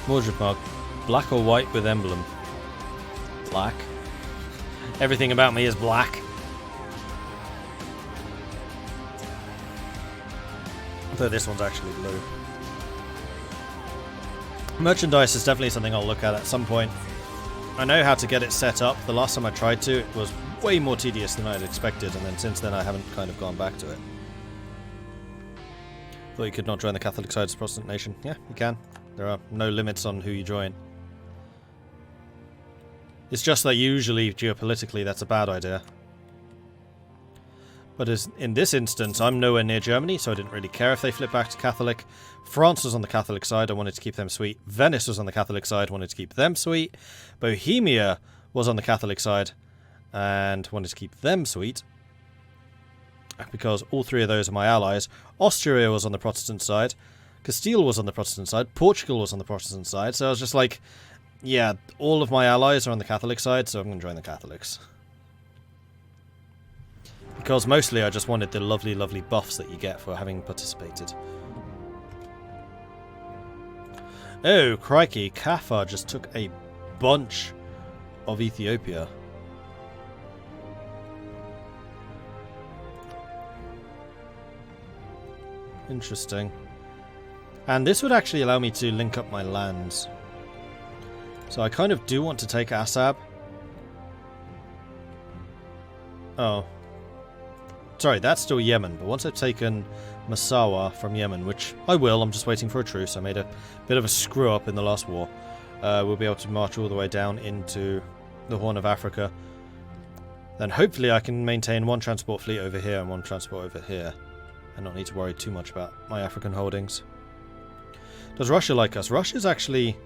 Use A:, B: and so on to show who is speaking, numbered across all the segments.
A: Mordred mark. Black or white with emblem? Black. Everything about me is black. Though this one's actually blue. Merchandise is definitely something I'll look at some point. I know how to get it set up. The last time I tried to, it was way more tedious than I had expected, and then since then I haven't kind of gone back to it. Thought you could not join the Catholic side as a Protestant nation. Yeah, you can. There are no limits on who you join. It's just that usually, geopolitically, that's a bad idea. But as in this instance, I'm nowhere near Germany, so I didn't really care if they flipped back to Catholic. France was on the Catholic side, I wanted to keep them sweet. Venice was on the Catholic side, wanted to keep them sweet. Bohemia was on the Catholic side, and wanted to keep them sweet. Because all three of those are my allies. Austria was on the Protestant side. Castile was on the Protestant side. Portugal was on the Protestant side. So I was just like, yeah, all of my allies are on the Catholic side, so I'm going to join the Catholics. Because mostly I just wanted the lovely, lovely buffs that you get for having participated. Oh, crikey, Kafar just took a bunch of Ethiopia. Interesting. And this would actually allow me to link up my lands. So I kind of do want to take Assab. Oh. Sorry, that's still Yemen, but once I've taken Massawa from Yemen, which I will, I'm just waiting for a truce. I made a bit of a screw-up in the last war. We'll be able to march all the way down into the Horn of Africa. Then hopefully I can maintain one transport fleet over here and one transport over here, and not need to worry too much about my African holdings. Does Russia like us? Russia's actually...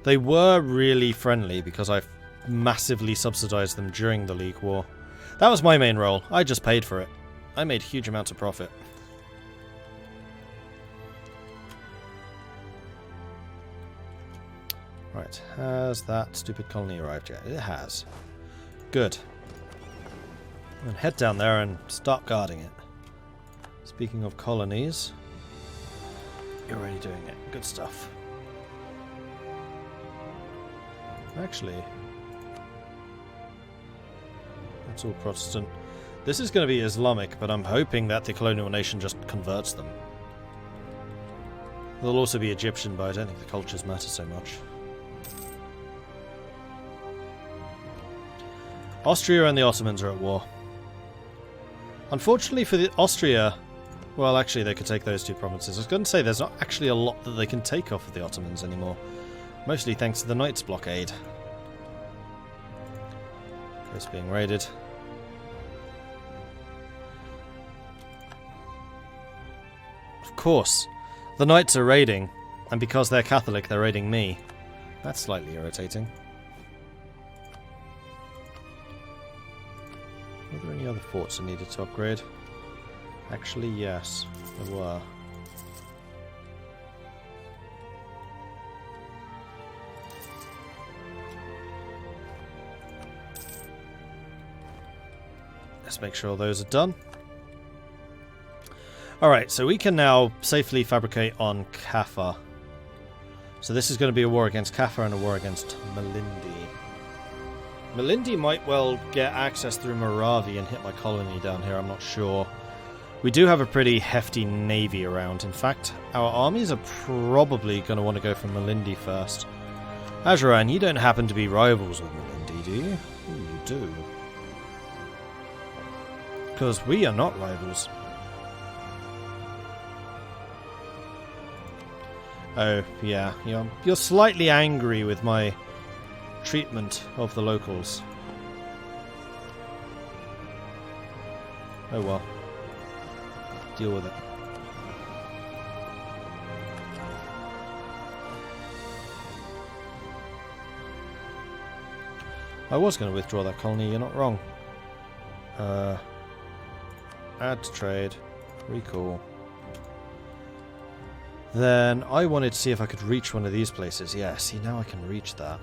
A: They were really friendly because I've massively subsidized them during the League War. That was my main role. I just paid for it. I made huge amounts of profit. Right, has that stupid colony arrived yet? It has. Good. And head down there and start guarding it. Speaking of colonies, you're already doing it. Good stuff. Actually, it's all Protestant. This is going to be Islamic, but I'm hoping that the colonial nation just converts them. They'll also be Egyptian, but I don't think the cultures matter so much. Austria and the Ottomans are at war. Unfortunately for the Austria, well, actually they could take those two provinces. I was going to say there's not actually a lot that they can take off of the Ottomans anymore. Mostly thanks to the Knights blockade. Coast being raided. Of course, the Knights are raiding, and because they're Catholic, they're raiding me. That's slightly irritating. Were there any other forts I needed to upgrade? Actually, yes, there were. Let's make sure those are done. Alright, so we can now safely fabricate on Kaffa. So this is going to be a war against Kaffa and a war against Malindi. Malindi might well get access through Moravi and hit my colony down here, I'm not sure. We do have a pretty hefty navy around. In fact, our armies are probably going to want to go for Malindi first. Ajuran, you don't happen to be rivals with Malindi, do you? Ooh, you do. Because we are not rivals. Oh, yeah. You're slightly angry with my treatment of the locals. Oh well. Deal with it. I was going to withdraw that colony, you're not wrong. Add to trade. Recall. Then I wanted to see if I could reach one of these places. Yeah, see, now I can reach that.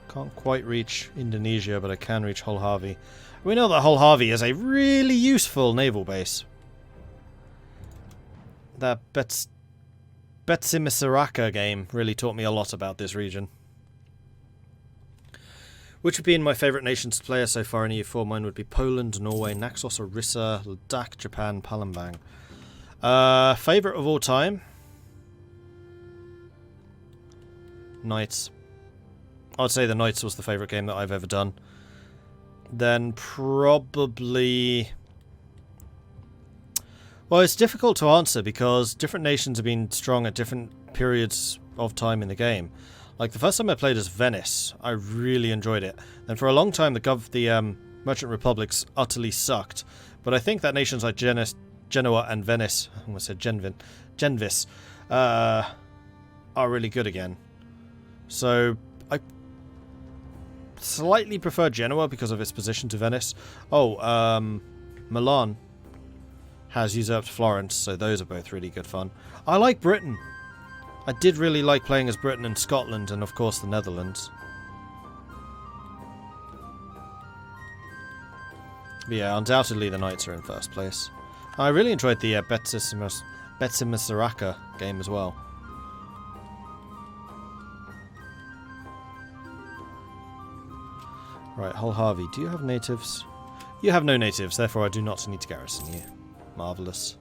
A: Can't quite reach Indonesia, but I can reach Hull Harvey. We know that Hull Harvey is a really useful naval base. That's Betsimisaraka game really taught me a lot about this region. Which would be in my favourite nations to play so far in EU4? Mine would be Poland, Norway, Naxos, Orissa, Ladakh, Japan, Palembang. Favourite of all time? Knights. I'd say the Knights was the favourite game that I've ever done. Then probably... Well, it's difficult to answer because different nations have been strong at different periods of time in the game. Like, the first time I played as Venice, I really enjoyed it. And for a long time, the Merchant Republics utterly sucked. But I think that nations like Genoa and Venice, I almost said Genvis, are really good again. So, I slightly prefer Genoa because of its position to Venice. Oh, Milan has usurped Florence, so those are both really good fun. I like Britain. I did really like playing as Britain and Scotland, and of course the Netherlands. But yeah, undoubtedly the Knights are in first place. I really enjoyed the Betsimisaraka game as well. Right, Hull Harvey, do you have natives? You have no natives, therefore I do not need to garrison you. Marvellous.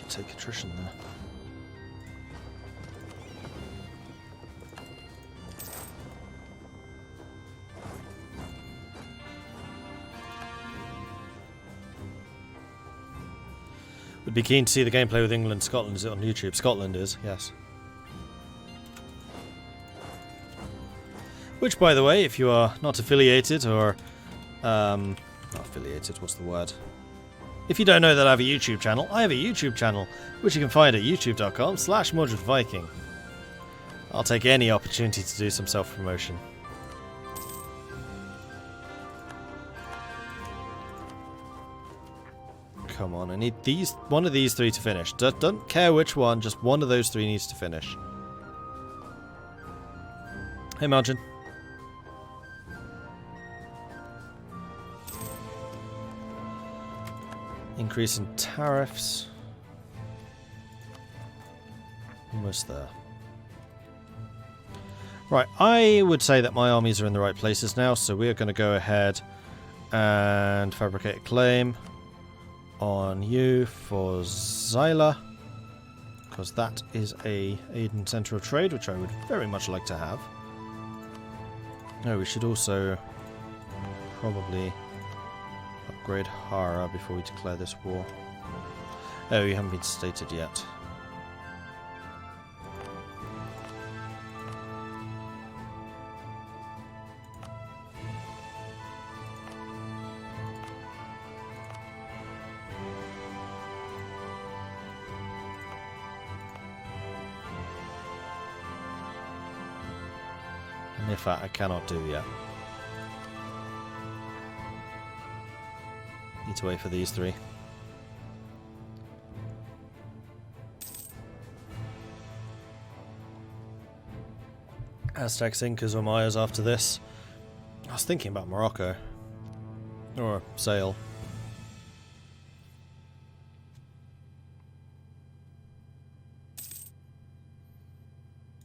A: Take attrition there. Would be keen to see the gameplay with England. Scotland is it on YouTube? Scotland is, yes. Which, by the way, if you are not affiliated or not affiliated, what's the word? If you don't know that I have a YouTube channel, I have a YouTube channel, which you can find at youtube.com/MordredViking. I'll take any opportunity to do some self-promotion. Come on, I need one of these three to finish. Don't care which one, just one of those three needs to finish. Hey, Margin. Increase in tariffs. Almost there. Right, I would say that my armies are in the right places now, so we are going to go ahead and fabricate a claim on you for Zyla, because that is a Aden Centre of Trade, which I would very much like to have. No, we should also probably upgrade Hara before we declare this war. Oh, you haven't been stated yet. And if I cannot do yet. Need to wait for these three. Aztecs, Incas, or Mayas after this. I was thinking about Morocco. Or Sale.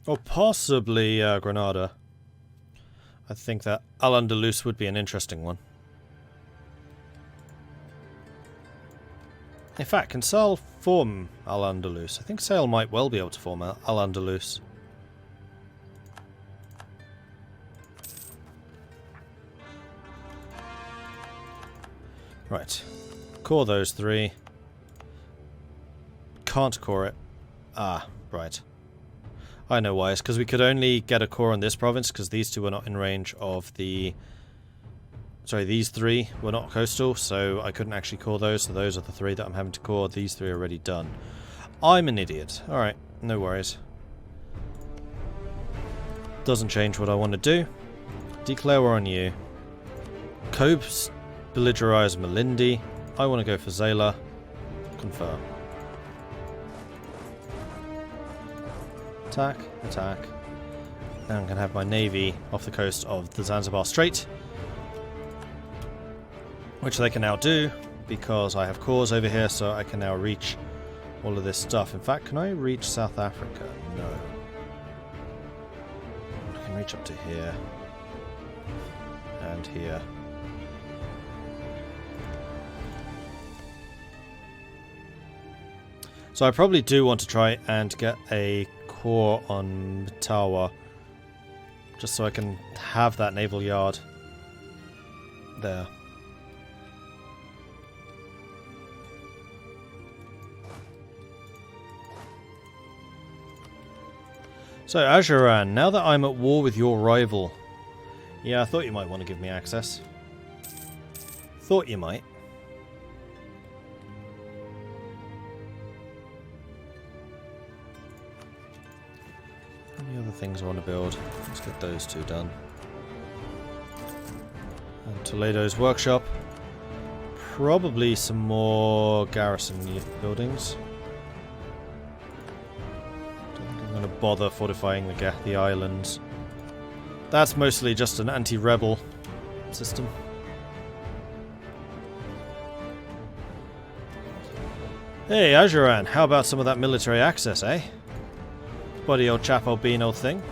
A: Or possibly Granada. I think that Al-Andalus would be an interesting one. In fact, can Sale form Al-Andalus? I think Sale might well be able to form Al-Andalus. Right. Core those three. Can't core it. Ah, right. I know why. It's because we could only get a core in this province because these two were not in range of the... Sorry, these three were not coastal, so I couldn't actually core those, so those are the three that I'm having to core. These three are already done. I'm an idiot. Alright, no worries. Doesn't change what I want to do. Declare war on you. Cobes belligerize Malindi. I want to go for Zayla. Confirm. Attack, attack. And I'm going to have my navy off the coast of the Zanzibar Strait, which they can now do because I have cores over here, so I can now reach all of this stuff. In fact, can I reach South Africa? No. I can reach up to here and here. So I probably do want to try and get a core on Matawa, just so I can have that naval yard there. So, Ajuran, now that I'm at war with your rival... Yeah, I thought you might want to give me access. Thought you might. Any other things I want to build? Let's get those two done. And Toledo's workshop. Probably some more garrison buildings. Don't think I'm going to bother fortifying the islands. That's mostly just an anti-rebel system. Hey, Ajuran, how about some of that military access, eh? Buddy old chap old bean old thing.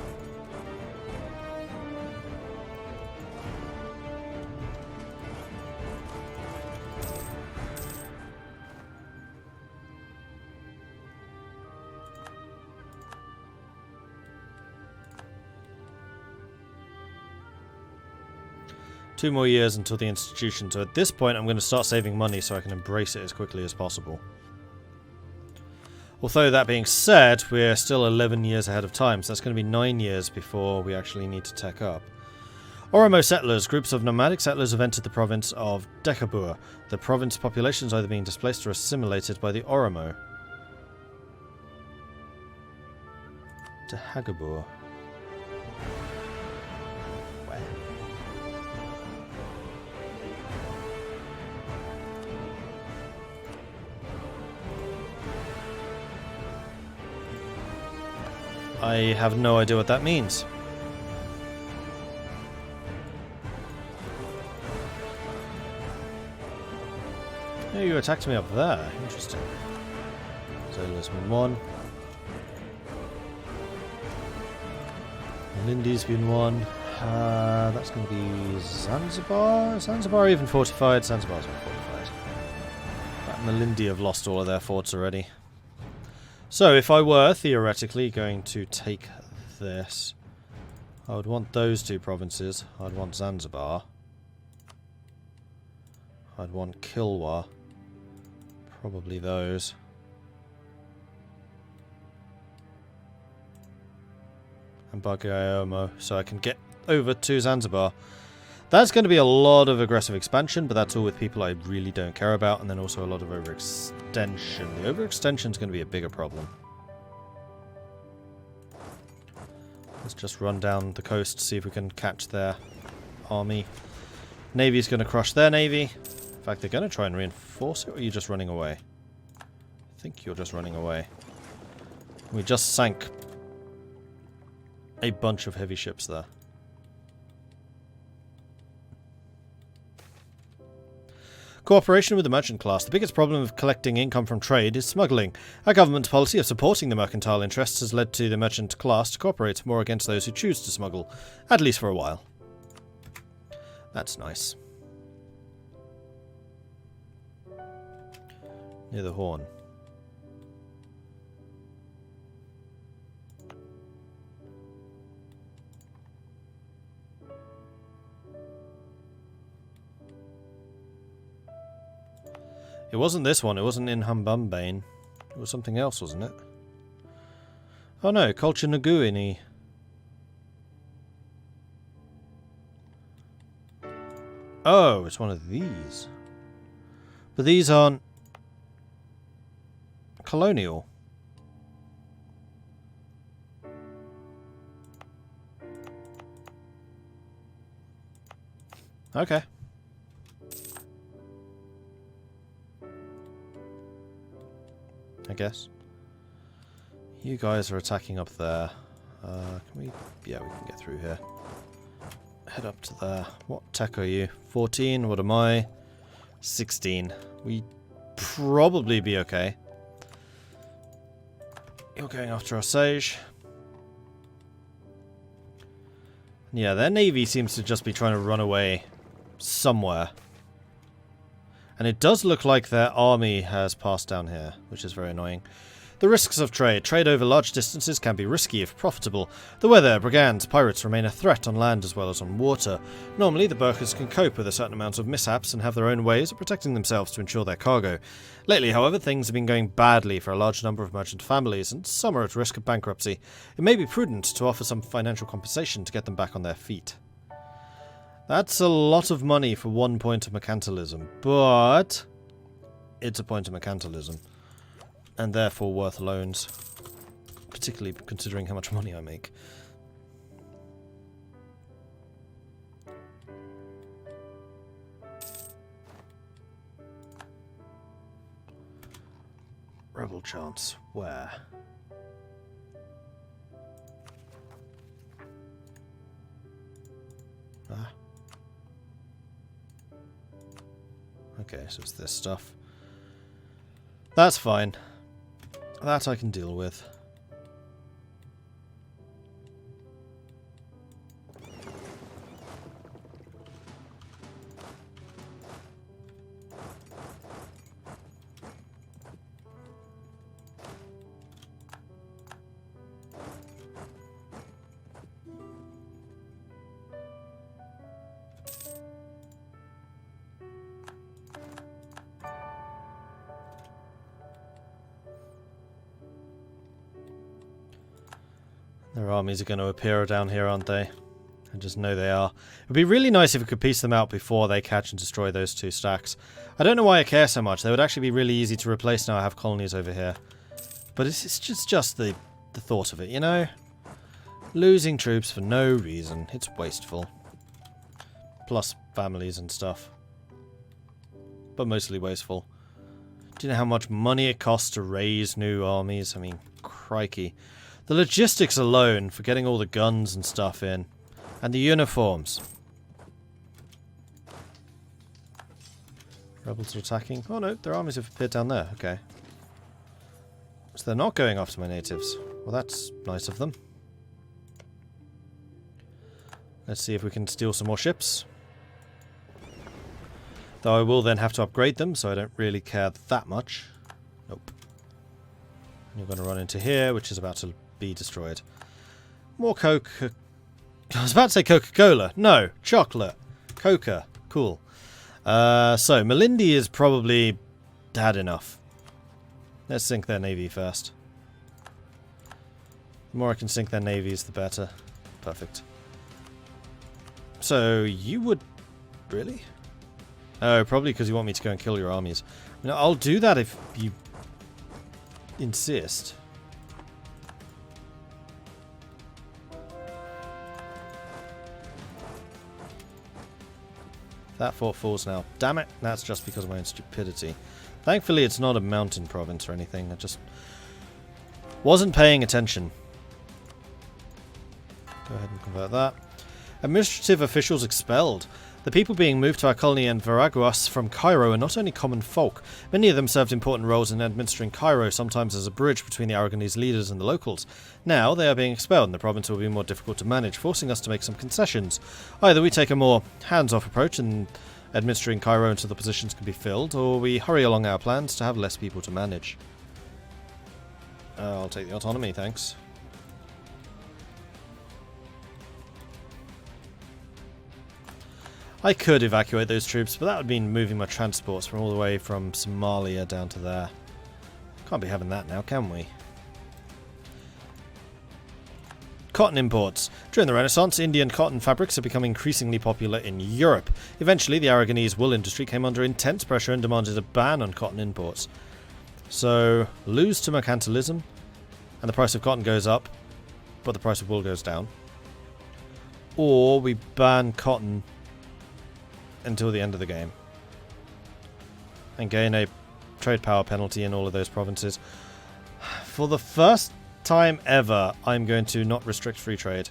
A: Two more years until the institution, so at this point I'm going to start saving money so I can embrace it as quickly as possible. Although that being said, we're still 11 years ahead of time, so that's going to be 9 years before we actually need to tech up. Oromo settlers. Groups of nomadic settlers have entered the province of Dekabur. The province population is either being displaced or assimilated by the Oromo. Dehagabur. Where? I have no idea what that means. Oh, you attacked me up there. Interesting. Sailor's been one. Lindy's been one. That's going to be Zanzibar. Zanzibar even fortified. Zanzibar's been fortified. But Malindi have lost all of their forts already. So, if I were theoretically going to take this, I would want those two provinces. I'd want Zanzibar. I'd want Kilwa. Probably those. And Bagayomo, so I can get over to Zanzibar. That's going to be a lot of aggressive expansion, but that's all with people I really don't care about, and then also a lot of overextension. The overextension is going to be a bigger problem. Let's just run down the coast, see if we can catch their army. Navy's going to crush their navy. In fact, they're going to try and reinforce it, or are you just running away? I think you're just running away. We just sank a bunch of heavy ships there. Cooperation with the merchant class. The biggest problem of collecting income from trade is smuggling. Our government's policy of supporting the mercantile interests has led to the merchant class to cooperate more against those who choose to smuggle, at least for a while. That's nice. Near the Horn. It wasn't this one, it wasn't in Humbumbane. It was something else, wasn't it? Oh no, Culture Naguini. Oh, it's one of these. But these aren't colonial. Okay. I guess. You guys are attacking up there. Can we... Yeah, we can get through here. Head up to there. What tech are you? 14? What am I? 16. We probably be okay. You're going after our Sage. Yeah, their navy seems to just be trying to run away somewhere. And it does look like their army has passed down here, which is very annoying. The risks of trade. Trade over large distances can be risky if profitable. The weather, brigands, pirates remain a threat on land as well as on water. Normally, the Burkers can cope with a certain amount of mishaps and have their own ways of protecting themselves to ensure their cargo. Lately, however, things have been going badly for a large number of merchant families, and some are at risk of bankruptcy. It may be prudent to offer some financial compensation to get them back on their feet. That's a lot of money for 1 point of mercantilism, but it's a point of mercantilism. And therefore worth loans. Particularly considering how much money I make. Rebel chance. Where? Ah. Okay, so it's this stuff. That's fine. That I can deal with. Their armies are going to appear down here, aren't they? I just know they are. It would be really nice if we could piece them out before they catch and destroy those 2 stacks. I don't know why I care so much. They would actually be really easy to replace now I have colonies over here. But it's just the thought of it, you know? Losing troops for no reason. It's wasteful. Plus families and stuff. But mostly wasteful. Do you know how much money it costs to raise new armies? I mean, crikey. The logistics alone for getting all the guns and stuff in. And the uniforms. Rebels are attacking. Oh no, their armies have appeared down there. Okay. So they're not going after my natives. Well, that's nice of them. Let's see if we can steal some more ships. Though I will then have to upgrade them, so I don't really care that much. Nope. And you're going to run into here, which is about to be destroyed. More Coke. I was about to say Coca-Cola. No, chocolate. Coca. Cool. So, Malindi is probably had enough. Let's sink their navy first. The more I can sink their navies, the better. Perfect. So, you would... Really? Oh, probably because you want me to go and kill your armies. I mean, I'll do that if you insist. That fort falls now. Damn it, that's just because of my own stupidity. Thankfully, it's not a mountain province or anything. I just wasn't paying attention. Go ahead and convert that. Administrative officials expelled. The people being moved to our colony in Veraguas from Cairo are not only common folk. Many of them served important roles in administering Cairo, sometimes as a bridge between the Aragonese leaders and the locals. Now they are being expelled and the province will be more difficult to manage, forcing us to make some concessions. Either we take a more hands-off approach in administering Cairo until the positions can be filled, or we hurry along our plans to have less people to manage. I'll take the autonomy, thanks. I could evacuate those troops, but that would mean moving my transports from all the way from Somalia down to there. Can't be having that now, can we? Cotton imports. During the Renaissance, Indian cotton fabrics are becoming increasingly popular in Europe. Eventually, the Aragonese wool industry came under intense pressure and demanded a ban on cotton imports. So, lose to mercantilism, and the price of cotton goes up, but the price of wool goes down. Or we ban cotton until the end of the game and gain a trade power penalty in all of those provinces. For the first time ever, I'm going to not restrict free trade.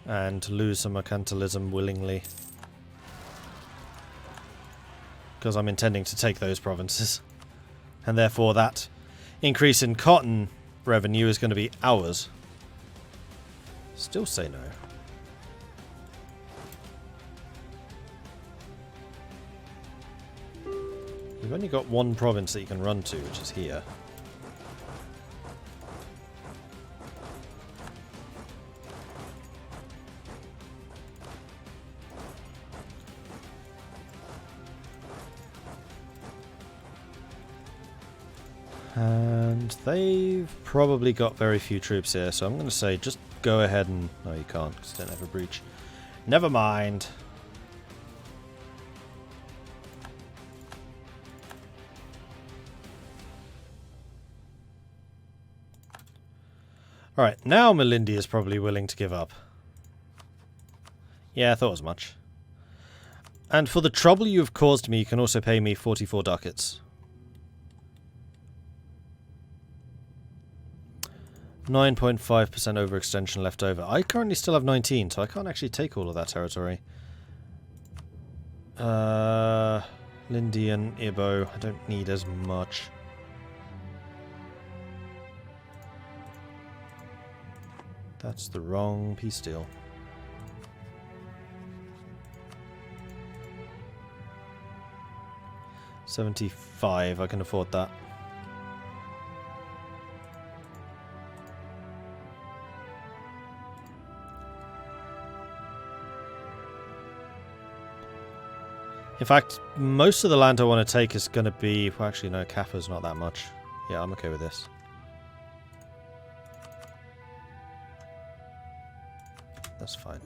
A: And lose some mercantilism willingly. Because I'm intending to take those provinces. And therefore that increase in cotton revenue is going to be ours. Still say no. You've only got one province that you can run to, which is here. And they've probably got very few troops here, so I'm going to say just go ahead and... No, you can't, because they don't have a breach. Never mind. Alright, now Melindi is probably willing to give up. Yeah, I thought as much. And for the trouble you have caused me, you can also pay me 44 ducats. 9.5% overextension left over. I currently still have 19, so I can't actually take all of that territory. Lindy and Ibo, I don't need as much. That's the wrong peace deal. $75, I can afford that. In fact, most of the land I want to take is going to be... Well, actually, no, Kaffa's not that much. Yeah, I'm okay with this. That's fine.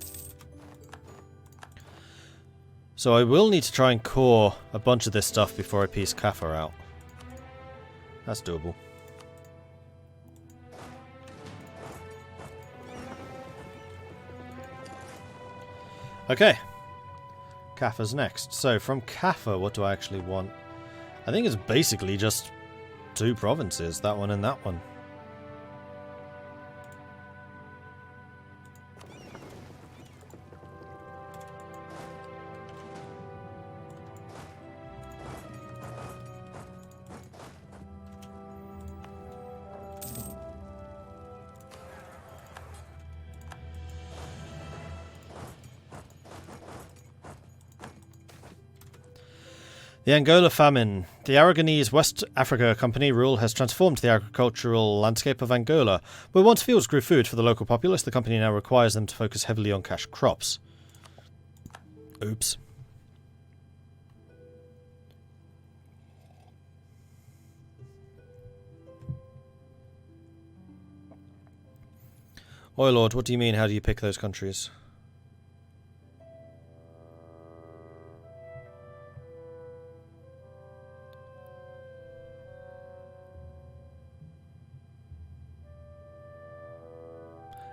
A: So I will need to try and core a bunch of this stuff before I piece Kaffa out. That's doable. Okay. Kaffa's next. So from Kaffa, what do I actually want? I think it's basically just two provinces, that one and that one. The Angola famine. The Aragonese West Africa Company rule has transformed the agricultural landscape of Angola. Where once fields grew food for the local populace, the company now requires them to focus heavily on cash crops. Oops. Oi Lord, what do you mean? How do you pick those countries?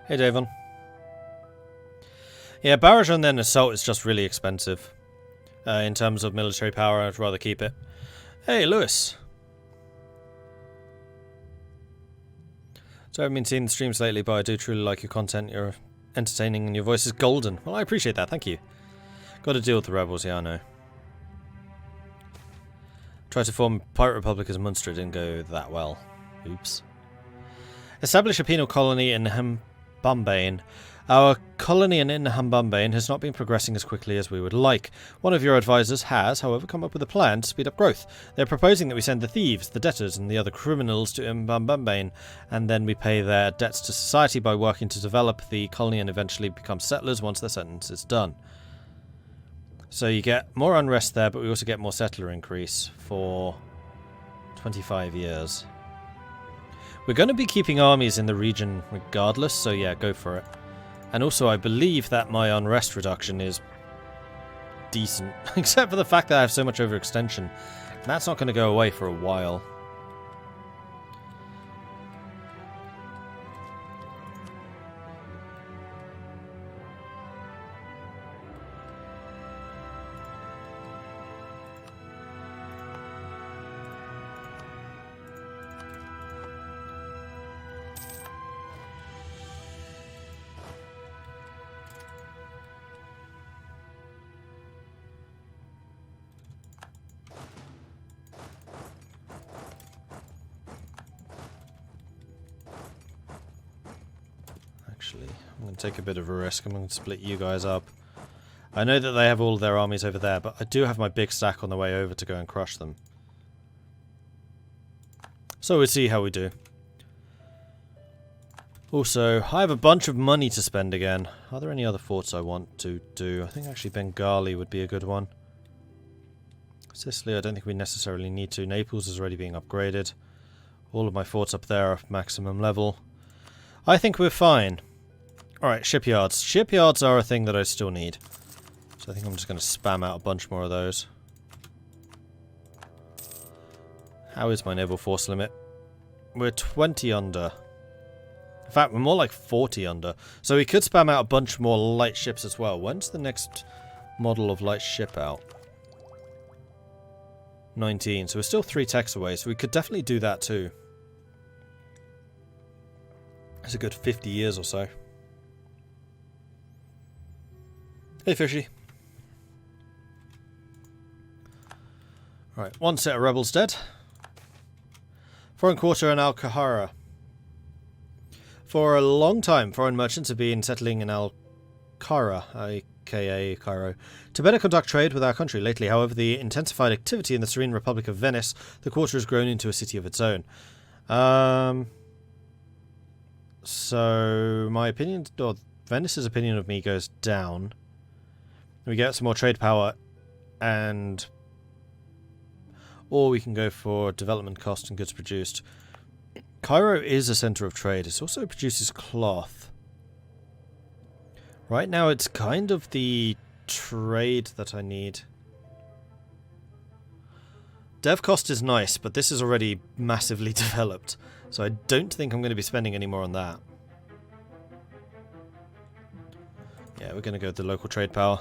A: Hey, Davon. Yeah, barrage and then assault is just really expensive. In terms of military power, I'd rather keep it. Hey, Lewis. So I haven't been seeing the streams lately, but I do truly like your content. You're entertaining and your voice is golden. Well, I appreciate that. Thank you. Got to deal with the rebels, yeah, I know. Tried to form Pirate Republic as Munster, didn't go that well. Oops. Establish a penal colony in Hambambane. Our colony in Hambambane has not been progressing as quickly as we would like. One of your advisors has, however, come up with a plan to speed up growth. They're proposing that we send the thieves, the debtors, and the other criminals to Hambambane, and then we pay their debts to society by working to develop the colony and eventually become settlers once their sentence is done. So you get more unrest there, but we also get more settler increase for 25 years. We're going to be keeping armies in the region regardless, so yeah, go for it. And also, I believe that my unrest reduction is decent, except for the fact that I have so much overextension. That's not going to go away for a while. I'm going to take a bit of a risk. I'm going to split you guys up. I know that they have all their armies over there, but I do have my big stack on the way over to go and crush them. So we'll see how we do. Also, I have a bunch of money to spend again. Are there any other forts I want to do? I think actually Bengali would be a good one. Sicily, I don't think we necessarily need to. Naples is already being upgraded. All of my forts up there are maximum level. I think we're fine. Alright, shipyards. Shipyards are a thing that I still need. So I think I'm just going to spam out a bunch more of those. How is my naval force limit? We're 20 under. In fact, we're more like 40 under. So we could spam out a bunch more light ships as well. When's the next model of light ship out? 19. So we're still 3 techs away. So we could definitely do that too. It's a good 50 years or so. Hey, Fishy. Right, 1 set of rebels dead. Foreign quarter in Al-Kahara. For a long time, foreign merchants have been settling in Al-Kahra, aka Cairo, to better conduct trade with our country. Lately, however, the intensified activity in the serene Republic of Venice, the quarter has grown into a city of its own. So, my opinion, or Venice's opinion of me goes down. We get some more trade power, and... or we can go for development cost and goods produced. Cairo is a centre of trade. It also produces cloth. Right now it's kind of the trade that I need. Dev cost is nice, but this is already massively developed. So I don't think I'm going to be spending any more on that. Yeah, we're going to go with the local trade power.